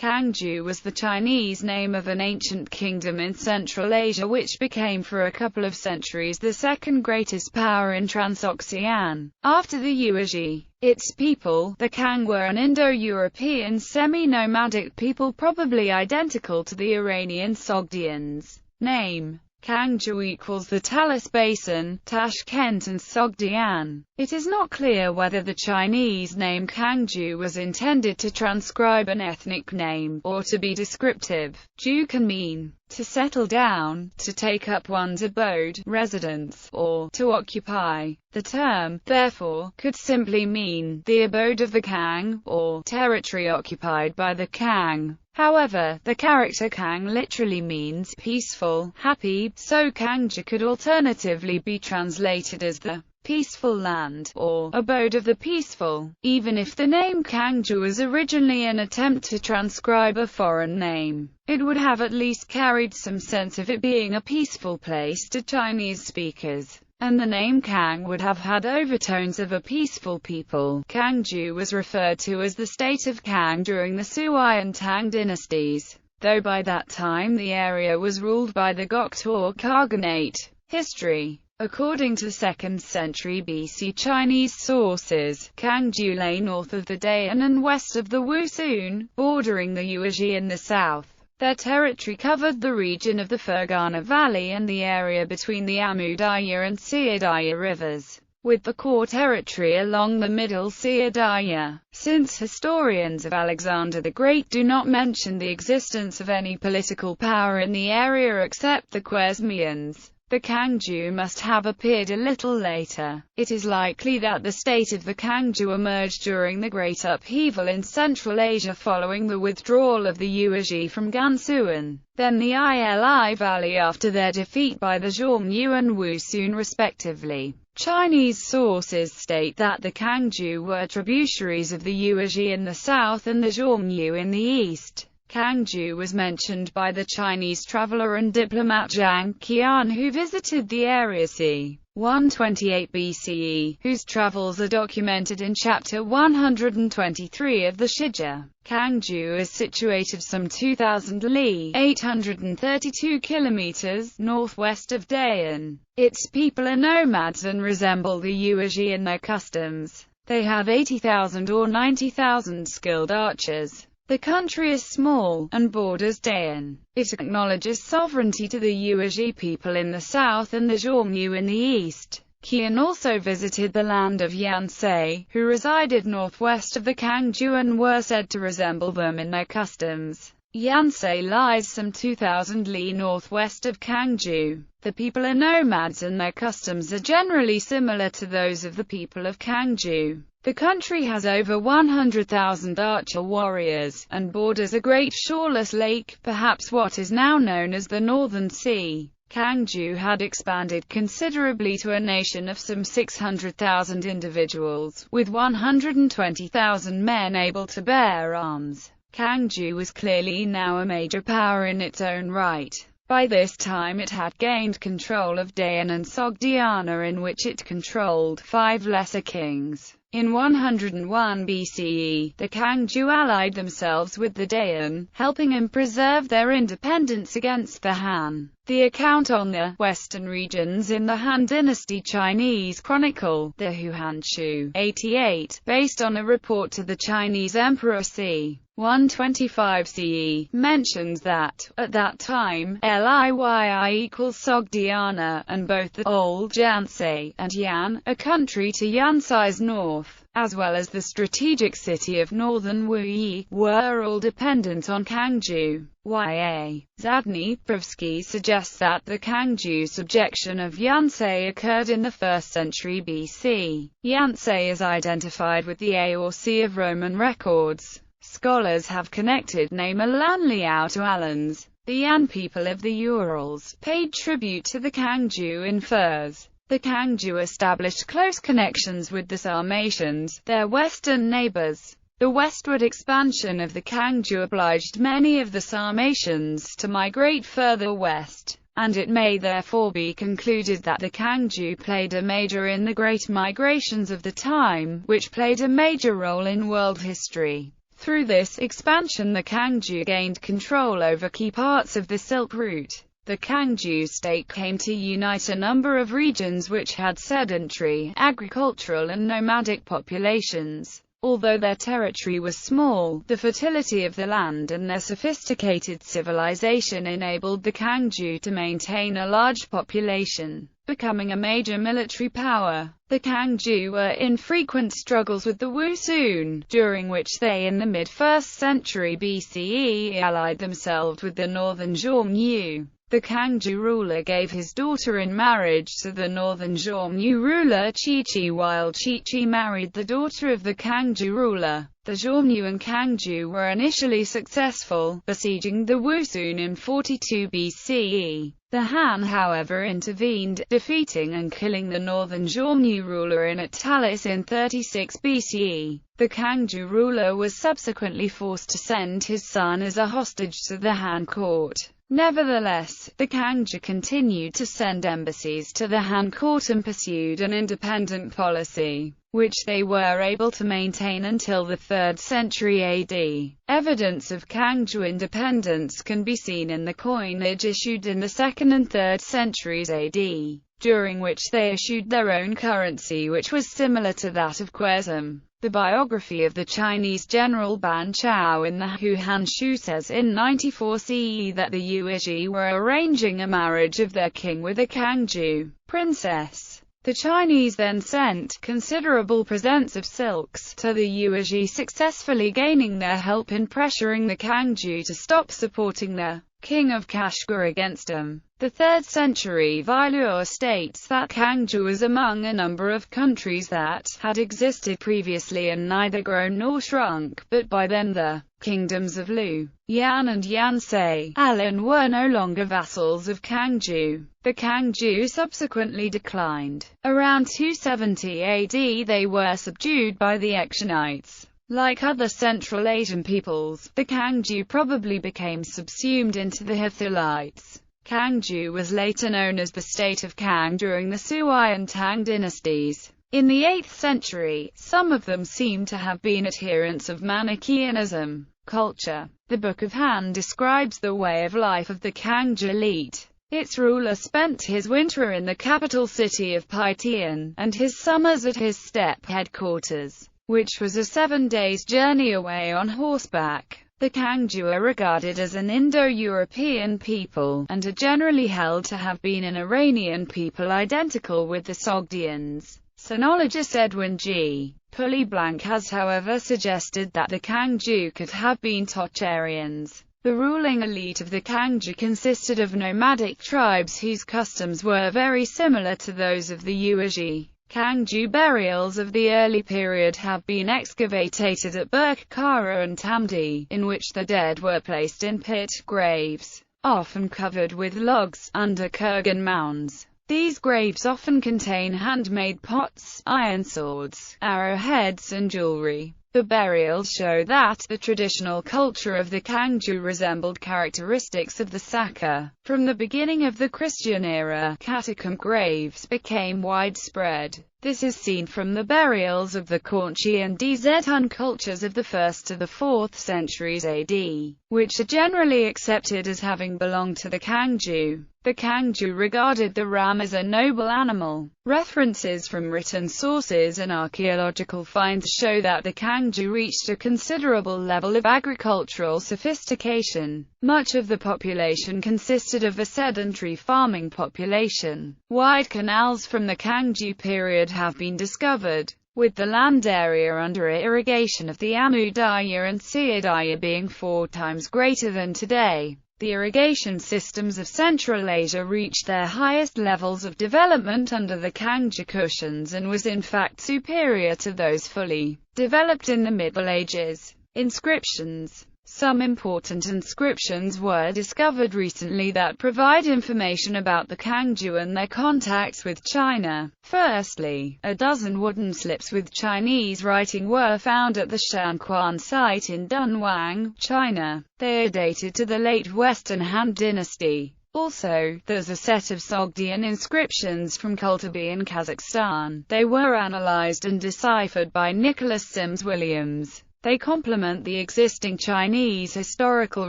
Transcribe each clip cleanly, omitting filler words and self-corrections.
Kangju was the Chinese name of an ancient kingdom in Central Asia which became for a couple of centuries the second greatest power in Transoxiana, after the Yuezhi. Its people, the Kang, were an Indo-European semi-nomadic people probably identical to the Iranian Sogdians. Name Kangju equals the Talas Basin, Tashkent and Sogdian. It is not clear whether the Chinese name Kangju was intended to transcribe an ethnic name, or to be descriptive. Ju can mean to settle down, to take up one's abode, residence, or to occupy. The term, therefore, could simply mean the abode of the Kang, or territory occupied by the Kang. However, the character Kang literally means peaceful, happy, so Kangju could alternatively be translated as the peaceful land, or abode of the peaceful. Even if the name Kangju was originally an attempt to transcribe a foreign name, it would have at least carried some sense of it being a peaceful place to Chinese speakers, and the name Kang would have had overtones of a peaceful people. Kangju was referred to as the state of Kang during the Sui and Tang dynasties, though by that time the area was ruled by the Goktor Khaganate. History. According to 2nd century BC Chinese sources, Kangju lay north of the Dayan and west of the Wusun, bordering the Yuezhi in the south. Their territory covered the region of the Fergana Valley and the area between the Amudaya and Siadaya rivers, with the core territory along the middle Siadaya. Since historians of Alexander the Great do not mention the existence of any political power in the area except the Khwarezmians, the Kangju must have appeared a little later. It is likely that the state of the Kangju emerged during the Great Upheaval in Central Asia following the withdrawal of the Yuezhi from Gansuan, then the Ili Valley after their defeat by the Xiongnu and Wusun respectively. Chinese sources state that the Kangju were tributaries of the Yuezhi in the south and the Xiongnu in the east. Kangju was mentioned by the Chinese traveler and diplomat Zhang Qian, who visited the area c. 128 BCE, whose travels are documented in chapter 123 of the Shija. Kangju is situated some 2,000 li (832 kilometers) northwest of Dayan. Its people are nomads and resemble the Yuezhi in their customs. They have 80,000 or 90,000 skilled archers. The country is small, and borders Dayan. It acknowledges sovereignty to the Yuezhi people in the south and the Xiongnu in the east. Qian also visited the land of Yansei, who resided northwest of the Kangju and were said to resemble them in their customs. Yansei lies some 2,000 li northwest of Kangju. The people are nomads and their customs are generally similar to those of the people of Kangju. The country has over 100,000 archer warriors, and borders a great shoreless lake, perhaps what is now known as the Northern Sea. Kangju had expanded considerably to a nation of some 600,000 individuals, with 120,000 men able to bear arms. Kangju was clearly now a major power in its own right. By this time it had gained control of Dayan and Sogdiana, in which it controlled 5 lesser kings. In 101 BCE, the Kangju allied themselves with the Dayan, helping them preserve their independence against the Han. The account on the western regions in the Han Dynasty Chinese Chronicle, the Huanshu 88, based on a report to the Chinese Emperor c. 125 CE, mentions that, at that time, Liyi equals Sogdiana, and both the old Yansei and Yan, a country to Yansei's north, as well as the strategic city of northern Wuyi, were all dependent on Kangju. Zadny Pravsky suggests that the Kangju subjection of Yansei occurred in the 1st century BC. Yansei is identified with the A or C of Roman records. Scholars have connected name Alan Liao to Alans. The Yan people of the Urals paid tribute to the Kangju in furs. The Kangju established close connections with the Sarmatians, their western neighbors. The westward expansion of the Kangju obliged many of the Sarmatians to migrate further west, and it may therefore be concluded that the Kangju played a major in the great migrations of the time, which played a major role in world history. Through this expansion, the Kangju gained control over key parts of the Silk Route. The Kangju state came to unite a number of regions which had sedentary, agricultural and nomadic populations. Although their territory was small, the fertility of the land and their sophisticated civilization enabled the Kangju to maintain a large population, becoming a major military power. The Kangju were in frequent struggles with the Wusun, during which they in the mid-1st century BCE allied themselves with the northern Xiongnu. The Kangju ruler gave his daughter in marriage to the northern Xiongnu ruler Qiqi, while Qiqi married the daughter of the Kangju ruler. The Xiongnu and Kangju were initially successful, besieging the Wusun in 42 BCE. The Han, however, intervened, defeating and killing the northern Xiongnu ruler in Talis in 36 BCE. The Kangju ruler was subsequently forced to send his son as a hostage to the Han court. Nevertheless, the Kangju continued to send embassies to the Han court and pursued an independent policy, which they were able to maintain until the 3rd century AD. Evidence of Kangju independence can be seen in the coinage issued in the 2nd and 3rd centuries AD, during which they issued their own currency which was similar to that of Khwarezm. The biography of the Chinese general Ban Chao in the Huhan Shu says in 94 CE that the Yuezhi were arranging a marriage of their king with a Kangju princess. The Chinese then sent considerable presents of silks to the Yuezhi, successfully gaining their help in pressuring the Kangju to stop supporting the king of Kashgar against them. The 3rd century Vailure states that Kangju was among a number of countries that had existed previously and neither grown nor shrunk, but by then the kingdoms of Lu, Yan and Yansei, Alan were no longer vassals of Kangju. The Kangju subsequently declined. Around 270 AD they were subdued by the Xionites. Like other Central Asian peoples, the Kangju probably became subsumed into the Hittites. Kangju was later known as the state of Kang during the Sui and Tang dynasties. In the 8th century, some of them seem to have been adherents of Manichaeanism. Culture. The Book of Han describes the way of life of the Kangju elite. Its ruler spent his winter in the capital city of Pinyin, and his summers at his steppe headquarters, which was a 7 days' journey away on horseback. The Kangju are regarded as an Indo-European people, and are generally held to have been an Iranian people identical with the Sogdians. Sinologist Edwin G. Pulley-Blank has however suggested that the Kangju could have been Tocharians. The ruling elite of the Kangju consisted of nomadic tribes whose customs were very similar to those of the Yuezhi. Kangju burials of the early period have been excavated at Burkara and Tamdi, in which the dead were placed in pit graves, often covered with logs, under kurgan mounds. These graves often contain handmade pots, iron swords, arrowheads and jewelry. The burials show that the traditional culture of the Kangju resembled characteristics of the Saka. From the beginning of the Christian era, catacomb graves became widespread. This is seen from the burials of the Kaunchi and Dzun cultures of the 1st to the 4th centuries AD, which are generally accepted as having belonged to the Kangju. The Kangju regarded the ram as a noble animal. References from written sources and archaeological finds show that the Kangju reached a considerable level of agricultural sophistication. Much of the population consisted of a sedentary farming population. Wide canals from the Kangju period have been discovered, with the land area under irrigation of the Amudaya and Siadaya being 4 times greater than today. The irrigation systems of Central Asia reached their highest levels of development under the Kangju Kushans and was in fact superior to those fully developed in the Middle Ages. Inscriptions. Some important inscriptions were discovered recently that provide information about the Kangju and their contacts with China. Firstly, a dozen wooden slips with Chinese writing were found at the Shanquan site in Dunhuang, China. They are dated to the late Western Han Dynasty. Also, there's a set of Sogdian inscriptions from Kultubi in Kazakhstan. They were analyzed and deciphered by Nicholas Sims Williams. They complement the existing Chinese historical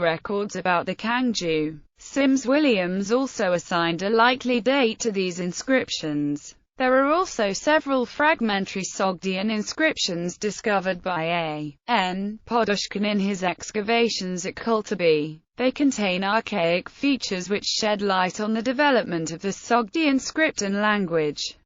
records about the Kangju. Sims-Williams also assigned a likely date to these inscriptions. There are also several fragmentary Sogdian inscriptions discovered by A.N. Podushkin in his excavations at Koulteby. They contain archaic features which shed light on the development of the Sogdian script and language.